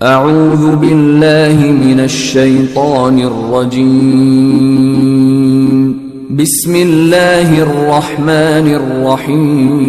اعوذ باللہ من الشیطان الرجیم بسم اللہ الرحمن الرحیم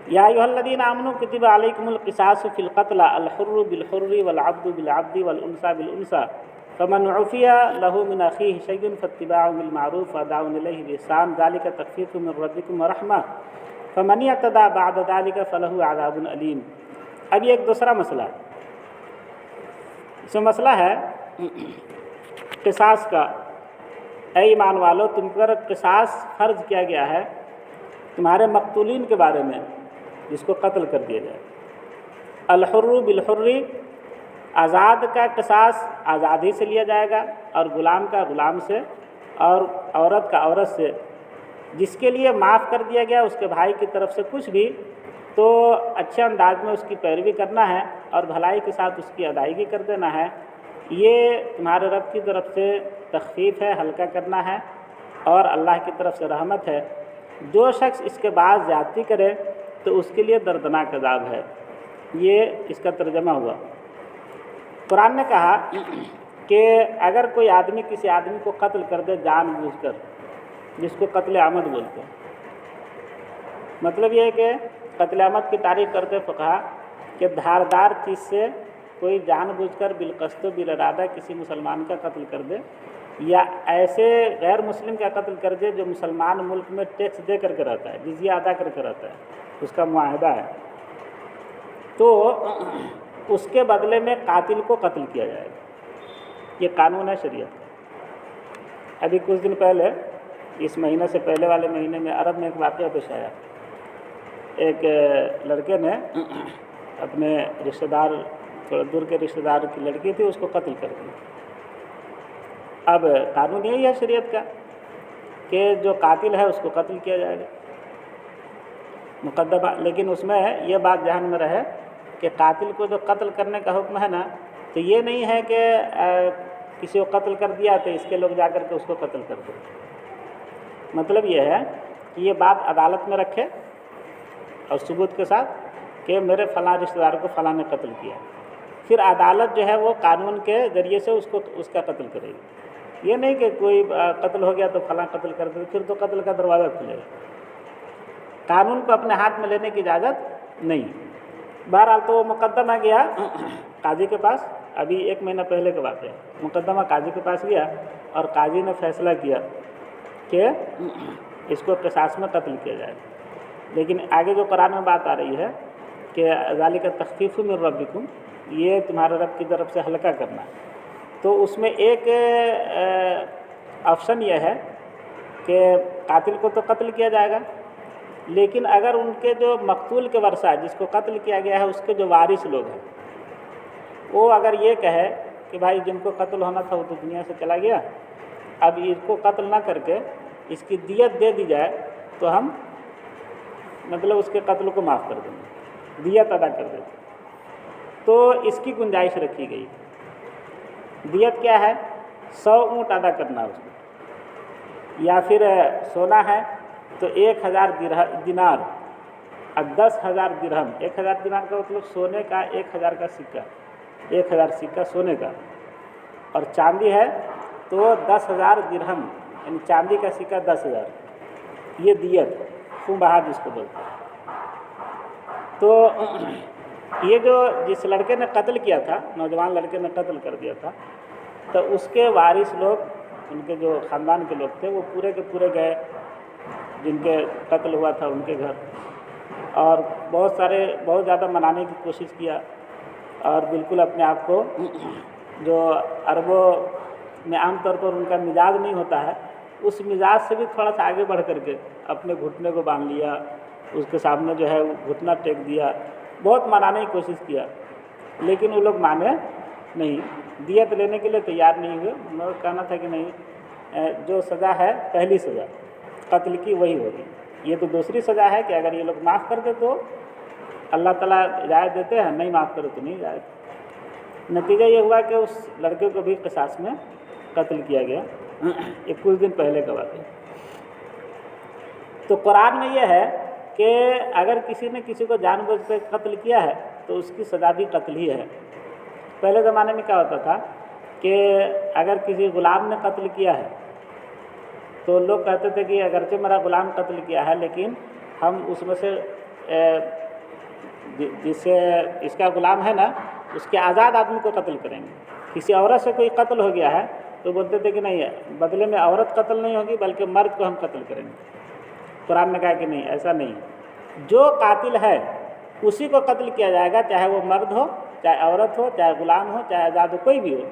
یا ایھا الذین آمنوا کتب علیکم القصاص فی القتل الحر بالحر والعبد بالعبد والانثى بالانثى فمن عفی له من اخیہ شیء فاتباع بالمعروف واداء الیہ بإحسان ذلک تخفیف من ربکم ورحمہ فمن اعتدی بعد ذلک فلہ عذاب علیم۔ اب یہ ایک دوسرا مسئلہ ہے، اس میں مسئلہ ہے قصاص کا۔ اے ایمان والو، تم پر قصاص فرض کیا گیا ہے تمہارے مقتولین کے بارے میں جس کو قتل کر دیا جائے۔ الحر بالحر، آزاد کا قصاص آزادی سے لیا جائے گا، اور غلام کا غلام سے، اور عورت کا عورت سے۔ جس کے لیے معاف کر دیا گیا اس کے بھائی کی طرف سے کچھ بھی، تو اچھے انداز میں اس کی پیروی کرنا ہے اور بھلائی کے ساتھ اس کی ادائیگی کر دینا ہے۔ یہ تمہارے رب کی طرف سے تخفیف ہے، ہلکا کرنا ہے، اور اللہ کی طرف سے رحمت ہے۔ جو شخص اس کے بعد زیادتی کرے تو اس کے لیے دردناک عذاب ہے۔ یہ اس کا ترجمہ ہوا۔ قرآن نے کہا کہ اگر کوئی آدمی کسی آدمی کو قتل کر دے جان بوجھ کر، جس کو قتل عمد بولتے ہیں، مطلب یہ ہے کہ قتل عمد کی تعریف کرتے فقہا کہ دھاردار چیز سے کوئی جان بوجھ کر بالقصد و بالارادہ کسی مسلمان کا قتل کر دے، یا ایسے غیر مسلم کا قتل کر دے جو مسلمان ملک میں ٹیکس دے کر کے رہتا ہے، جزیہ ادا کر کے رہتا ہے، اس کا معاہدہ ہے، تو اس کے بدلے میں قاتل کو قتل کیا جائے گا۔ یہ قانون ہے شریعت۔ ابھی کچھ دن پہلے، اس مہینے سے پہلے والے مہینے میں عرب میں ایک واقعہ پیش آیا۔ ایک لڑکے نے اپنے رشتہ دار، تھوڑا دور کے رشتہ دار کی لڑکی تھی، اس کو قتل کر دیا۔ اب قانون یہی ہے شریعت کا کہ جو قاتل ہے اس کو قتل کیا جائے گا مقدمہ، لیکن اس میں یہ بات ذہن میں رہے کہ قاتل کو جو قتل کرنے کا حکم ہے نا، تو یہ نہیں ہے کہ کسی کو قتل کر دیا تو اس کے لوگ جا کر کے اس کو قتل کر دیں۔ مطلب یہ ہے کہ یہ بات عدالت میں رکھے اور ثبوت کے ساتھ کہ میرے فلاں رشتہ دار کو فلاں نے قتل کیا، پھر عدالت جو ہے وہ قانون کے ذریعے سے اس کا قتل کرے گی۔ یہ نہیں کہ کوئی قتل ہو گیا تو فلاں قتل کر دے، پھر تو قتل کا دروازہ کھلے گا۔ قانون کو اپنے ہاتھ میں لینے کی اجازت نہیں۔ بہرحال تو وہ مقدمہ گیا قاضی کے پاس، ابھی 1 مہینہ پہلے کا واقعہ ہے۔ مقدمہ قاضی کے پاس گیا اور قاضی نے فیصلہ کیا کہ اس کو قصاص میں قتل کیا جائے۔ لیکن آگے جو قرآن میں بات آ رہی ہے کہ ذالک تخفیف من ربکم، یہ تمہارے رب کی طرف سے ہلکا کرنا ہے، تو اس میں ایک آپشن یہ ہے کہ قاتل کو تو قتل کیا جائے گا، لیکن اگر ان کے جو مقتول کے ورثہ، جس کو قتل کیا گیا ہے، اس کے جو وارث لوگ ہیں، وہ اگر یہ کہے کہ بھائی جن کو قتل ہونا تھا وہ تو دنیا سے چلا گیا، اب اس کو قتل نہ کر کے اس کی دیت دے دی جائے تو ہم مطلب اس کے قتل کو معاف کر دیں گے، دیت ادا کر دیتے، تو اس کی گنجائش رکھی گئی۔ دیت کیا ہے؟ 100 اونٹ ادا کرنا اس کو، یا پھر سونا ہے تو 1000 دینار، اب 10,000 درہم۔ 1000 دینار کا مطلب سونے کا 1000 کا سکہ، 1000 سکہ سونے کا، اور چاندی ہے تو 10,000 درہم، یعنی چاندی کا سکہ 10,000۔ یہ دیت خون بہا جس کو بولتے ہیں۔ تو یہ جو جس لڑکے نے قتل کیا تھا، نوجوان لڑکے نے قتل کر دیا تھا، تو اس کے وارث لوگ، ان کے جو خاندان کے لوگ تھے، وہ پورے کے پورے گئے جن کے قتل ہوا تھا ان کے گھر، اور بہت زیادہ منانے کی کوشش کیا، اور بالکل اپنے آپ کو، جو عربوں میں عام طور پر ان کا مزاج نہیں ہوتا ہے، اس مزاج سے بھی تھوڑا سا آگے بڑھ کر کے اپنے گھٹنے کو باندھ لیا، اس کے سامنے جو ہے وہ گھٹنا ٹیک دیا، بہت منانے کی کوشش کیا، لیکن وہ لوگ مانے نہیں، دیت لینے کے لیے تیار نہیں ہوئے۔ انہوں نے کہنا تھا کہ نہیں، جو سزا ہے پہلی سزا قتل کی وہی ہوگی، یہ تو دوسری سزا ہے کہ اگر یہ لوگ معاف کر دے تو اللہ تعالیٰ اجازت دیتے ہیں، نہیں معاف کرے تو نہیں اجازت۔ نتیجہ یہ ہوا کہ اس لڑکے کو بھی قصاص میں قتل کیا گیا، یہ کچھ دن پہلے کا واقعہ۔ تو قرآن میں یہ ہے کہ اگر کسی نے کسی کو جان بوجھ کر قتل کیا ہے تو اس کی سزا بھی قتل ہی ہے۔ پہلے زمانے میں کیا ہوتا تھا کہ اگر کسی غلام نے قتل کیا ہے تو لوگ کہتے تھے کہ اگرچہ میرا غلام قتل کیا ہے لیکن ہم اس میں سے جس سے اس کا غلام ہے نا اس کے آزاد آدمی کو قتل کریں گے۔ کسی عورت سے کوئی قتل ہو گیا ہے تو بولتے تھے کہ نہیں بدلے میں عورت قتل نہیں ہوگی بلکہ مرد کو ہم قتل کریں گے۔ قرآن نے کہا کہ نہیں، ایسا نہیں، جو قاتل ہے اسی کو قتل کیا جائے گا، چاہے وہ مرد ہو، چاہے عورت ہو، چاہے غلام ہو، چاہے آزاد ہو، کوئی بھی ہو۔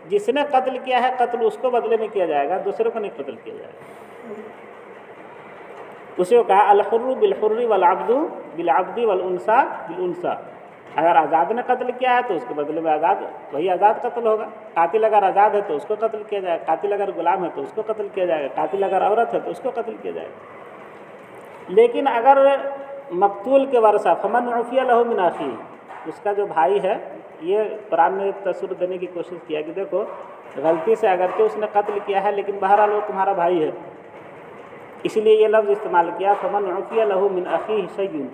جس نے قتل کیا ہے قتل اس کو بدلے میں کیا جائے گا، دوسرے کو نہیں قتل کیا جائے گا۔ اسی کو کہا الحر بالحر والعبد بالعبد والانثى بالانثى۔ اگر آزاد نے قتل کیا ہے تو اس کے بدلے میں وہی آزاد قتل ہوگا۔ قاتل اگر آزاد ہے تو اس کو قتل کیا جائے گا، قاتل اگر غلام ہے تو اس کو قتل کیا جائے گا، قاتل اگر عورت ہے تو اس کو قتل کیا جائے گا۔ لیکن اگر مقتول کے ورثہ فمن عفی لہ من اخیہ، اس کا جو بھائی ہے، یہ قرآن نے تصور دینے کی کوشش کیا کہ دیکھو غلطی سے اگرچہ اس نے قتل کیا ہے لیکن بہرحال وہ تمہارا بھائی ہے، اس لیے یہ لفظ استعمال کیا فمن عفی لہ من اخیہ شیء،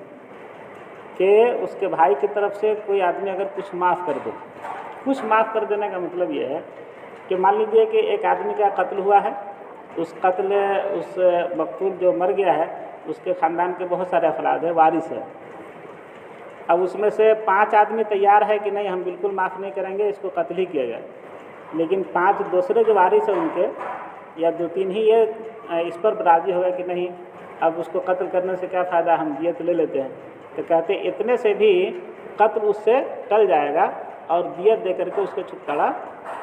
کہ اس کے بھائی کی طرف سے کوئی آدمی اگر کچھ معاف کر دے۔ کچھ معاف کر دینے کا مطلب یہ ہے کہ مان لیجیے کہ ایک آدمی کا قتل ہوا ہے، اس مقتول جو مر گیا ہے اس کے خاندان کے بہت سارے افراد ہیں، وارث ہے۔ اب اس میں سے 5 آدمی تیار ہے کہ نہیں ہم بالکل معاف نہیں کریں گے، اس کو قتل ہی کیا جائے، لیکن 5 دوسرے جو وارث ہیں ان کے یا 2-3 ہی یہ اس پر راضی ہوگا کہ نہیں اب اس کو قتل کرنے سے کیا فائدہ، ہم دیت لے لیتے ہیں، تو کہتے ہیں اتنے سے بھی قتل اس سے ٹل جائے گا اور دیت دے کر کے اس کا چھٹکارا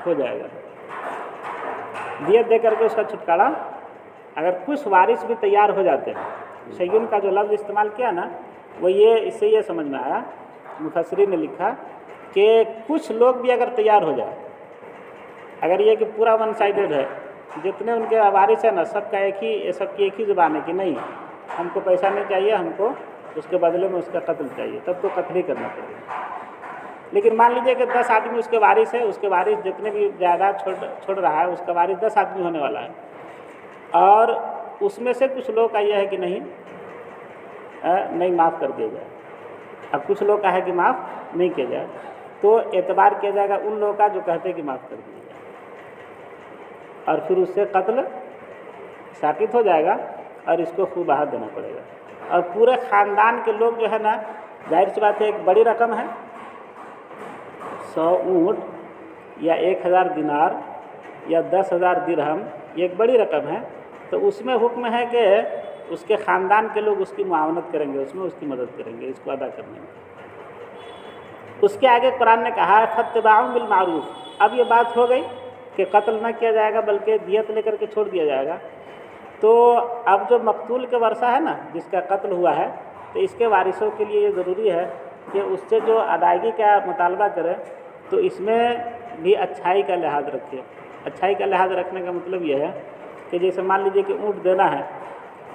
ہو جائے گا۔ دیت دے کر کے اس کا چھٹکارا، اگر کچھ وارث بھی تیار ہو جاتے ہیں، شیون کا جو لفظ استعمال کیا نا وہ اس سے یہ سمجھ میں آیا، مفسرین نے لکھا کہ کچھ لوگ بھی اگر تیار ہو جائے، اگر یہ کہ پورا ون سائیڈڈ ہے، جتنے ان کے وارث ہیں نا سب کی ایک ہی زبان ہے کہ نہیں ہم کو پیسہ نہیں چاہیے، ہم کو اس کے بدلے میں اس کا قتل چاہیے، تب تو قتل ہی کرنا چاہیے۔ لیکن مان لیجیے کہ 10 آدمی اس کے وارث ہے، اس کے وارث جتنے بھی جائیداد چھوڑ رہا ہے اس کا وارث 10 آدمی ہونے والا ہے، اور اس میں سے کچھ لوگ کا یہ ہے کہ نہیں معاف کر دیا جائے، اب کچھ لوگ کا ہے کہ معاف نہیں کیا جائے، تو اعتبار کیا جائے گا ان لوگوں کا جو کہتے ہیں کہ معاف کر دیا جائے، اور پھر اس سے قتل ثابت ہو جائے گا اور اس کو خوب بہا دینا پڑے گا۔ اور پورے خاندان کے لوگ جو ہے نا، ظاہر سی بات ہے ایک بڑی رقم ہے، 100 اونٹ یا 1000 دینار یا 10,000 درہم، یہ ایک بڑی رقم ہے، تو اس میں حکم ہے کہ اس کے خاندان کے لوگ اس کی معاونت کریں گے، اس میں اس کی مدد کریں گے اس کو ادا کرنے میں۔ اس کے آگے قرآن نے کہا ہے فاتباع بالمعروف۔ اب یہ بات ہو گئی کہ قتل نہ کیا جائے گا بلکہ دیت لے کر کے چھوڑ دیا جائے گا، تو اب جو مقتول کے ورثہ ہے نا جس کا قتل ہوا ہے، تو اس کے وارثوں کے لیے یہ ضروری ہے کہ اس سے جو ادائیگی کا مطالبہ کرے تو اس میں بھی اچھائی کا لحاظ رکھے۔ اچھائی کا لحاظ رکھنے کا مطلب یہ ہے کہ جیسے مان لیجیے کہ اونٹ دینا ہے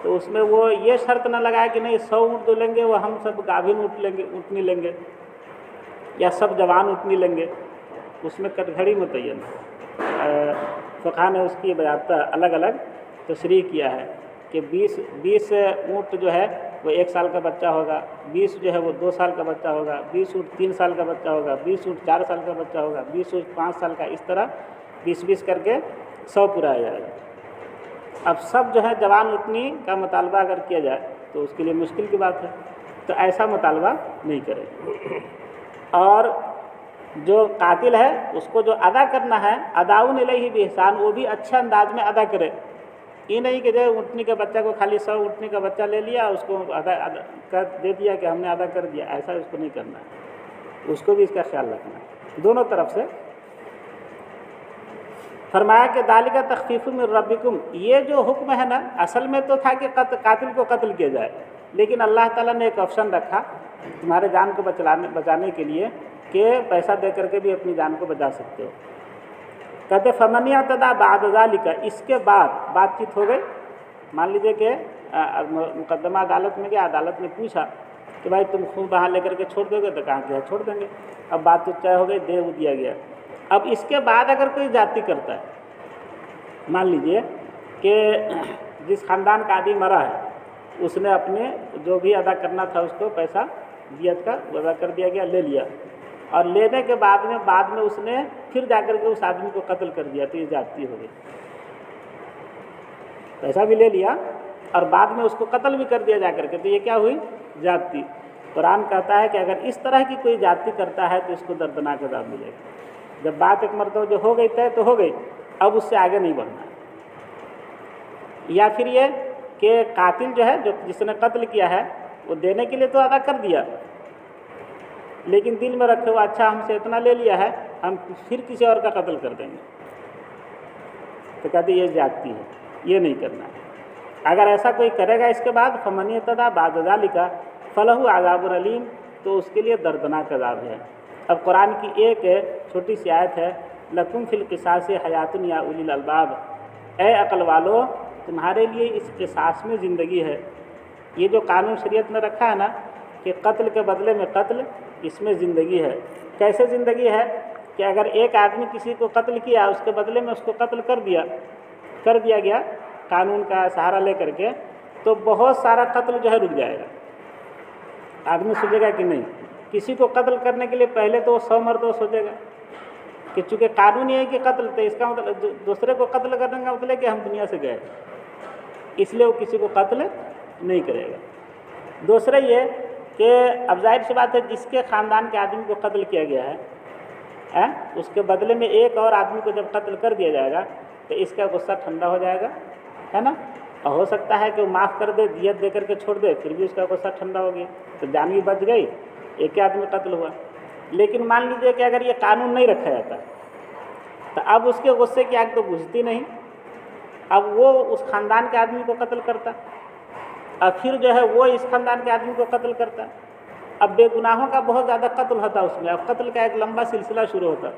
تو اس میں وہ یہ شرط نہ لگائے کہ نہیں 100 اونٹ جو لیں گے وہ ہم سب گابھن اونٹنی لیں گے یا سب جوان اونٹنی لیں گے، اس میں کٹگھڑی متعین ہے۔ فقہ نے اس کی باضابطہ الگ الگ تشریح کیا ہے کہ 20 اونٹ جو ہے وہ 1 سال کا بچہ ہوگا، 20 جو ہے وہ 2 سال کا بچہ ہوگا، 20 اونٹ 3 سال کا بچہ ہوگا، 20 اونٹ 4 سال کا بچہ ہوگا، 20 اونٹ 5 سال کا، اس طرح 20 کر کے 100 پورا آ جائے گا۔ اب سب جو ہے جوان اونٹنی کا مطالبہ اگر کیا جائے تو اس کے لیے مشکل کی بات ہے، تو ایسا مطالبہ نہیں کرے۔ اور جو قاتل ہے اس کو جو ادا کرنا ہے اداؤن الیہ باحسان، وہ بھی اچھے انداز میں ادا کرے، یہ نہیں کہ جو اونٹنی کے بچہ کو خالی 100 اونٹنی کا بچہ لے لیا اس کو ادا کر دے دیا کہ ہم نے ادا کر دیا، ایسا اس کو نہیں کرنا ہے، اس کو بھی اس کا خیال رکھنا ہے دونوں طرف سے۔ فرمایا کہ ذالک تخفیف من ربکم، یہ جو حکم ہے نا اصل میں تو تھا کہ قاتل کو قتل کیا جائے، لیکن اللہ تعالیٰ نے ایک آپشن رکھا تمہارے جان کو بچانے کے لیے کہ پیسہ دے کر کے بھی اپنی جان کو بچا سکتے ہو۔ کہتے فمن اعتدی بعد ذالک، اس کے بعد بات چیت ہو گئی، مان لیجیے کہ مقدمہ عدالت میں گیا، عدالت نے پوچھا کہ بھائی تم خون بہا لے کر کے چھوڑ دو گے، تو کہا کہ چھوڑ دیں گے، اب بات چیت طے ہو گئی، دے دیا گیا۔ اب اس کے بعد اگر کوئی زیادتی کرتا ہے، مان لیجیے کہ جس خاندان کا آدمی مرا ہے اس نے اپنے جو بھی ادا کرنا تھا اس کو پیسہ دیت کا ادا کر دیا گیا، لے لیا، اور لینے کے بعد میں اس نے پھر جا کر کے اس آدمی کو قتل کر دیا، تو یہ زیادتی ہو گئی۔ پیسہ بھی لے لیا اور بعد میں اس کو قتل بھی کر دیا جا کر کے، تو یہ کیا ہوئی؟ زیادتی۔ قرآن کہتا ہے کہ اگر اس طرح کی کوئی زیادتی کرتا ہے تو اس کو دردناک عذاب ملے گا۔ جب بات ایک مرتبہ جو ہو گئی طے تو ہو گئی، اب اس سے آگے نہیں بڑھنا ہے۔ یا پھر یہ کہ قاتل جو ہے، جس نے قتل کیا ہے، وہ دینے کے لیے تو ادا کر دیا، لیکن دل میں رکھے ہوا اچھا ہم سے اتنا لے لیا ہے، ہم پھر کسی اور کا قتل کر دیں گے، تو کہتے یہ زیادتی ہے، یہ نہیں کرنا ہے۔ اگر ایسا کوئی کرے گا اس کے بعد فمن اعتدی بعد ذلک فلہ عذاب علیم، تو اس کے لیے دردناک عذاب ہے۔ اب قرآن کی ایک چھوٹی سی آیت ہے، لکم فی القصاص حیات یا اولی الالباب، اے عقل والو تمہارے لیے اس قصاص میں زندگی ہے۔ یہ جو قانون شریعت میں رکھا ہے نا کہ قتل کے بدلے میں قتل، اس میں زندگی ہے۔ کیسے زندگی ہے؟ کہ اگر ایک آدمی کسی کو قتل کیا، اس کے بدلے میں اس کو قتل کر دیا گیا قانون کا سہارا لے کر کے، تو بہت سارا قتل جو ہے رک جائے گا۔ آدمی سوچے گا کہ نہیں، کسی کو قتل کرنے کے لیے پہلے تو وہ 100 مرتبہ سوچے گا کہ چونکہ قانون یہ ہے کہ قتل، تو اس کا مطلب دوسرے کو قتل کرنے کا مطلب ہے کہ ہم دنیا سے گئے، اس لیے وہ کسی کو قتل نہیں کرے گا۔ دوسرا یہ کہ اب ظاہر سی بات ہے، جس کے خاندان کے آدمی کو قتل کیا گیا ہے، اس کے بدلے میں ایک اور آدمی کو جب قتل کر دیا جائے گا تو اس کا غصہ ٹھنڈا ہو جائے گا، ہے نا، اور ہو سکتا ہے کہ وہ معاف کر دے، دیت دے کر کے چھوڑ دے، پھر بھی اس کا غصہ ٹھنڈا ہو گیا، تو جان بھی بچ گئی، ایک ہی آدمی قتل ہوا۔ لیکن مان لیجئے کہ اگر یہ قانون نہیں رکھا جاتا تو اب اس کے غصے کی آگ تو بجھتی نہیں، اب وہ اس خاندان کے آدمی کو قتل کرتا، اور پھر جو ہے وہ اس خاندان کے آدمی کو قتل کرتا، اب بے گناہوں کا بہت زیادہ قتل ہوتا اس میں، اب قتل کا ایک لمبا سلسلہ شروع ہوتا۔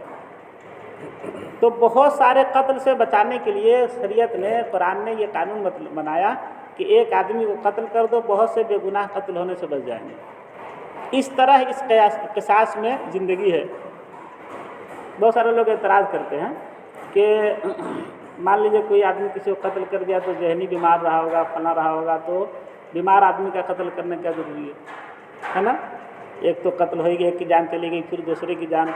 تو بہت سارے قتل سے بچانے کے لیے شریعت نے، قرآن نے یہ قانون بنایا کہ ایک آدمی کو قتل کر دو، بہت سے بے گناہ قتل ہونے سے بچ جائیں گے۔ اس طرح اس قصاص میں زندگی ہے۔ بہت سارے لوگ اعتراض کرتے ہیں کہ مان لیجیے کوئی آدمی کسی کو قتل کر دیا تو ذہنی بیمار رہا ہوگا، فنا رہا ہوگا، تو بیمار آدمی کا قتل کرنا کیا ضروری ہے نا؟ ایک تو قتل ہوئی گئی، ایک کی جان چلی گئی، پھر دوسرے کی جان۔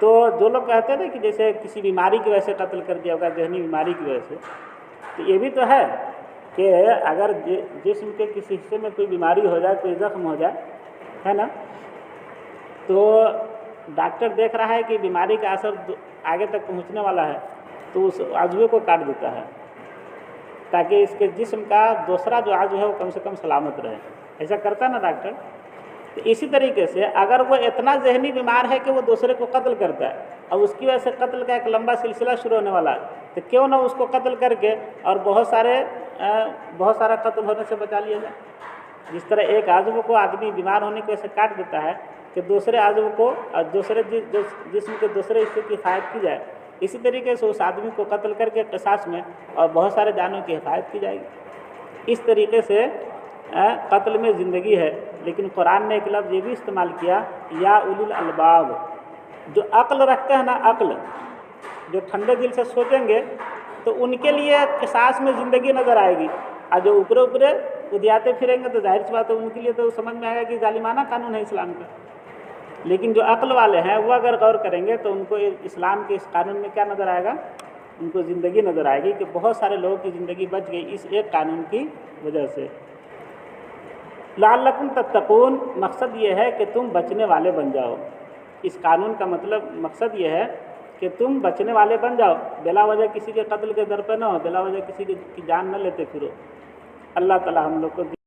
تو جو لوگ کہتے ہیں کہ جیسے کسی بیماری کی وجہ سے قتل کر دیا ہوگا، ذہنی بیماری کی وجہ سے، تو یہ بھی تو ہے کہ اگر جسم کے کسی حصے میں کوئی بیماری ہو جائے، کوئی زخم ہو جائے، ہے نا، تو ڈاکٹر دیکھ رہا ہے کہ بیماری کا اثر آگے تک پہنچنے والا ہے، تو اس عضو کو کاٹ دیتا ہے تاکہ اس کے جسم کا دوسرا جو عضو ہے وہ کم سے کم سلامت رہے۔ ایسا کرتا ہے نا ڈاکٹر۔ تو اسی طریقے سے اگر وہ اتنا ذہنی بیمار ہے کہ وہ دوسرے کو قتل کرتا ہے، اور اس کی وجہ سے قتل کا ایک لمبا سلسلہ شروع ہونے والا ہے، تو کیوں نہ اس کو قتل کر کے اور بہت سارا قتل ہونے سے بچا لیا جائے۔ جس طرح ایک عضو کو آدمی بیمار ہونے کی وجہ سے کاٹ دیتا ہے کہ دوسرے عضو کو اور دوسرے جسم کے دوسرے حصے کی حفاظت کی جائے، اسی طریقے سے اس آدمی کو قتل کر کے قصاص میں اور بہت سارے جانوں کی حفاظت کی جائے گی۔ اس طریقے سے قتل میں زندگی ہے۔ لیکن قرآن نے ایک لفظ یہ بھی استعمال کیا، یا اولی الالباب، جو عقل رکھتے ہیں نا، عقل جو ٹھنڈے دل سے سوچیں گے تو ان کے لیے قصاص میں زندگی نظر آئے گی، اور جو اوپرے ادیاتے پھریں گے تو ظاہر سی بات ہے ان کے لیے تو سمجھ میں آئے گا کہ ظالمانہ قانون ہے اسلام کا۔ لیکن جو عقل والے ہیں وہ اگر غور کریں گے تو ان کو اسلام کے اس قانون میں کیا نظر آئے گا؟ ان کو زندگی نظر آئے گی کہ بہت سارے لوگوں کی زندگی بچ گئی اس ایک قانون کی وجہ سے۔ لعلکم تتقون، مقصد یہ ہے کہ تم بچنے والے بن جاؤ۔ اس قانون کا مقصد یہ ہے کہ تم بچنے والے بن جاؤ، بلا وجہ کسی کے قتل کے در پہ نہ ہو، بلا وجہ کسی کی جان نہ لیتے پھرو۔ اللہ تعالی ہم لوگ کو